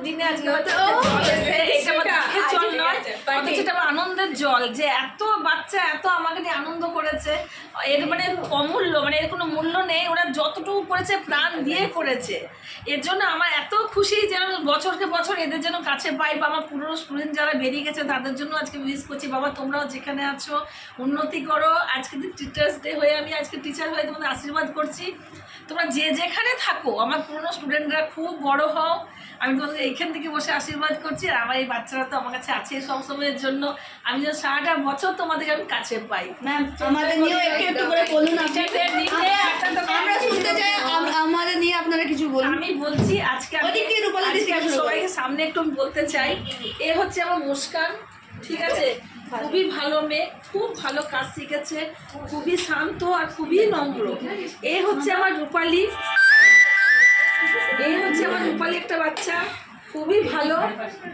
দিনে আজকে হয়তো জল এসে এটা আমার দুঃখের জল নয়, অথচ এটা আমার আনন্দের জল, যে এত বাচ্চা এত আমাকে নিয়ে আনন্দ করেছে। এর মানে অমূল্য, মানে এর কোনো মূল্য নেই। ওরা যতটুকু করেছে প্রাণ দিয়ে করেছে, এর জন্য আমার এত খুশি যেন বছরকে বছর এদের যেন কাছে পাই। বা আমার পুরনো স্টুডেন্ট যারা বেরিয়ে গেছে তাদের জন্য আজকে উইশ করছি, বাবা তোমরাও যেখানে আছো উন্নতি করো। আজকে টিচার্স ডে হয়ে আমি আজকে টিচার হয়ে তোমাদের আশীর্বাদ করছি। তোমরা যে যেখানে থাকো, আমার পুরনো স্টুডেন্টরা খুব বড় হও, আমি তোমাদের এইখান থেকে বসে আশীর্বাদ করছি। আর আমার এই বাচ্চারা তো আমার কাছে আছে সবসময়ের জন্য, আমি যেন সারাটা বছর তোমাদেরকে আমি কাছে পাই। ম্যাম আমাদের নিয়েও একটু করে বলুন, আমরা শুনতে চাই, আমাদের নিয়ে আপনারা কিছু বলুন। আমি বলছি আজকে সবাইকে সামনে একটু বলতে চাই, এ হচ্ছে আমার মুস্কান, ঠিক আছে? খুবই ভালো মেয়ে, খুব ভালো কাজ শিখেছে, খুবই শান্ত আর খুবই নম্র। এ হচ্ছে আমার রূপালী, এই হচ্ছে আমার রূপালী একটা বাচ্চা, খুবই ভালো,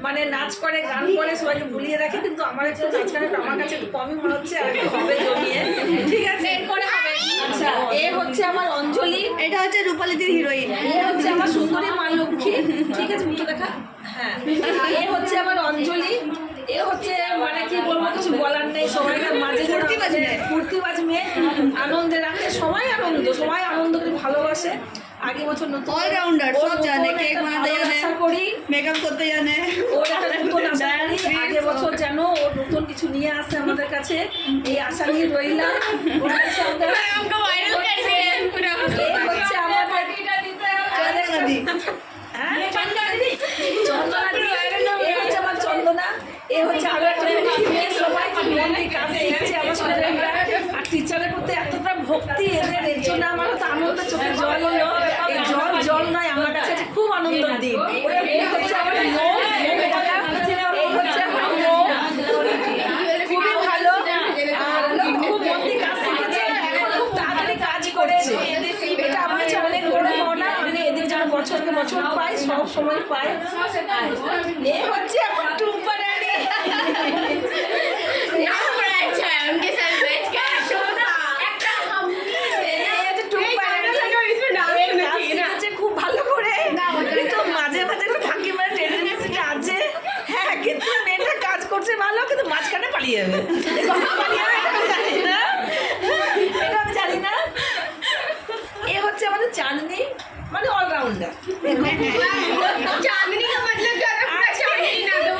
মানে নাচ করে গান করে সবাইকে ভুলিয়ে রাখে। কিন্তু আমার একটু নাচ গানটা আমার কাছে একটু কমই মনে হচ্ছে, আর একটু হবে জমিয়ে, ঠিক আছে? আচ্ছা, এ হচ্ছে আমার অঞ্জলি, এটা হচ্ছে রূপালীদের হিরোইন। এ হচ্ছে আমার সুন্দরী মা লক্ষ্মী, ঠিক আছে? মুখটা দেখা। হ্যাঁ, এ হচ্ছে আমার অঞ্জলি, এ হচ্ছে মানে কি বলবো, কিছু বলার নেই। সবাইকার মাঝে ফুর্তিবাজ মেয়ে, আনন্দে রাখে, সবাই আনন্দ করে ভালোবাসে। আগে বছর নতুন অলরাউন্ডার, সব জানে, কেক বানাতে জানে, করি মেকআপ করতে জানে, ওর একটা নতুন আশা করি আগে বছর যেন ওর নতুন কিছু নিয়ে আসে আমাদের কাছে, এই আশা নিয়ে রইলাম। হচ্ছে আমাদের চন্দনা, এ হচ্ছে আরো একটা সবাই কাজ শিখছে আমার স্টুডেন্টরা। আর টিচারের প্রতি এতটা ভক্তি এদের, এর জন্য আমার হয়তো আনন্দ চোখে জল হলো। এই জল নয়, আমার কাছে খুব আনন্দের দিন। এই হচ্ছে আমার খুবই ভালো, আর খুব মন দিয়ে কাজ শিখেছে, এখন খুব তাড়াতাড়ি কাজ করেছে। এটা আমার কাছে অনেক বড় পাওনা, আমি এদের যেন বছরকে বছর পাই, সব সময় পাই। এ হচ্ছে আমার টুম্পা রানী, খুব ভালো করে, কিন্তু মাঝে মাঝে ফাঁকি মারে টেন্ডেন্সিটা আছে। হ্যাঁ, কিন্তু মেয়েটা কাজ করছে ভালো, কিন্তু মাঝখানে পালিয়ে যাবে, এটা আমি জানি না। এ হচ্ছে আমাদের চাঁদনি, মানে অলরাউন্ডার। চাঁদনি का मतलब क्या है? पूरा चांदनी ना दो,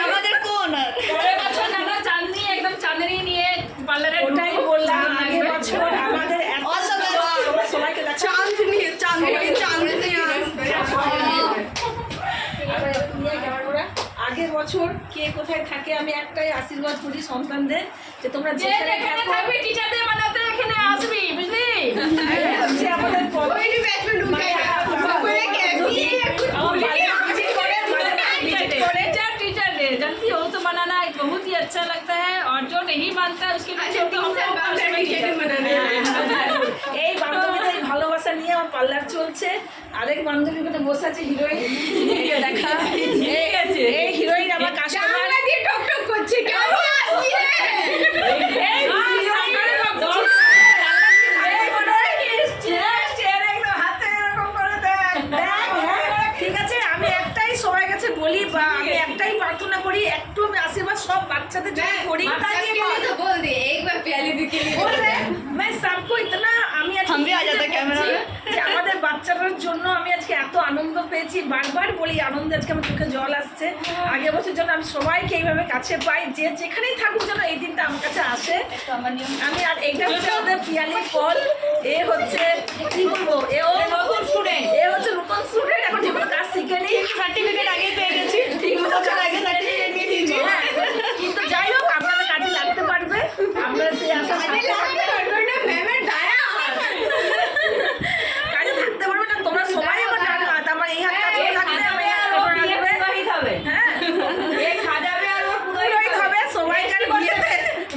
আমাদের কোন পরের বছর আমরা চাঁদনি, একদম চাঁদনি নিয়ে পার্লারে, ওটাই বললাম। আগে বছর আমাদের সবাইকে চাঁদনি আগের বছর কে কোথায় থাকে আমি একটাই আশীর্বাদ করি সন্তানদের, যে তোমরা যেখানে থাকবে টিচারদের বানাতে এখানে আসবি, বুঝলি? হচ্ছে আমাদের जानती हो तो बनाना बहुत ही अच्छा लगता है, और जो नहीं मानता है उसके पीछे तो এই বান্ধবীদের ভালোবাসা নিয়ে আমার পার্লার চলছে। আরেক বান্ধবী ওখানে বসে আছে, হিরোইন দেখা, এই হিরোইন আমার কাস্টমার দিয়ে টকটক করছে, ঠিক আছে? আমি একটাই সবার কাছে বলি, বা আমি একটাই প্রার্থনা করি, একটু আমি আশীর্বাদ সব বাচ্চাদের জন্য করি। सबको इतना আমি আজকে আমাদের বাচ্চাদের জন্য আমি আজকে এত আনন্দ পেয়েছি, বারবার বলি আনন্দে আজকে আমার চোখে জল আসছে। আগে বছর যেন আমি সবাইকে এইভাবে কাছে পাই, যে যেখানেই থাকুক যেন এই দিনটা আমার কাছে আসে। আমি আর এইটা হচ্ছে আমাদের পিয়ালি ফল, এ হচ্ছে কি বলবো, এ নতুন স্টুডেন্ট, এ হচ্ছে নতুন স্টুডেন্ট, এখন যেগুলো কাজ শিখে নি, সার্টিফিকেট আগে পেয়ে গেছি, কিন্তু যাই হোক আপনারা কাজে লাগতে পারবে, আমরা সেই আশা কাজে থাকতে পারবে না। তোমরা সবাই আমার ডান হাত, আমার এই হাত কাজ থাকবে, আমি পুরোহিত হবে, সবাই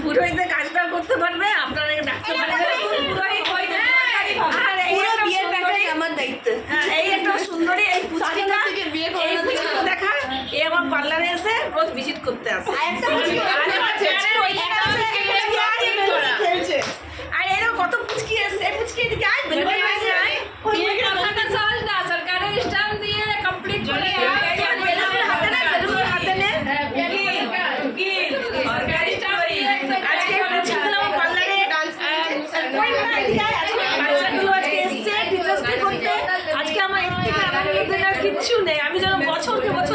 পুরোহিতের কাজটা করতে পারবে, আপনারা ডাকতে পারবে। আমার দায়িত্ব। হ্যাঁ, এই একটা সুন্দরী, এই পুচকিটা দেখা, এই আমার পার্লারে এসে রোজ ভিজিট করতে আসে, আর এরও কত পুচকি এসে, পুচকি এদিকে আয়, সরকারের স্টাম্প দিয়ে কমপ্লিট করে কিচ্ছু নেই, আমি যেন বছরকে বছর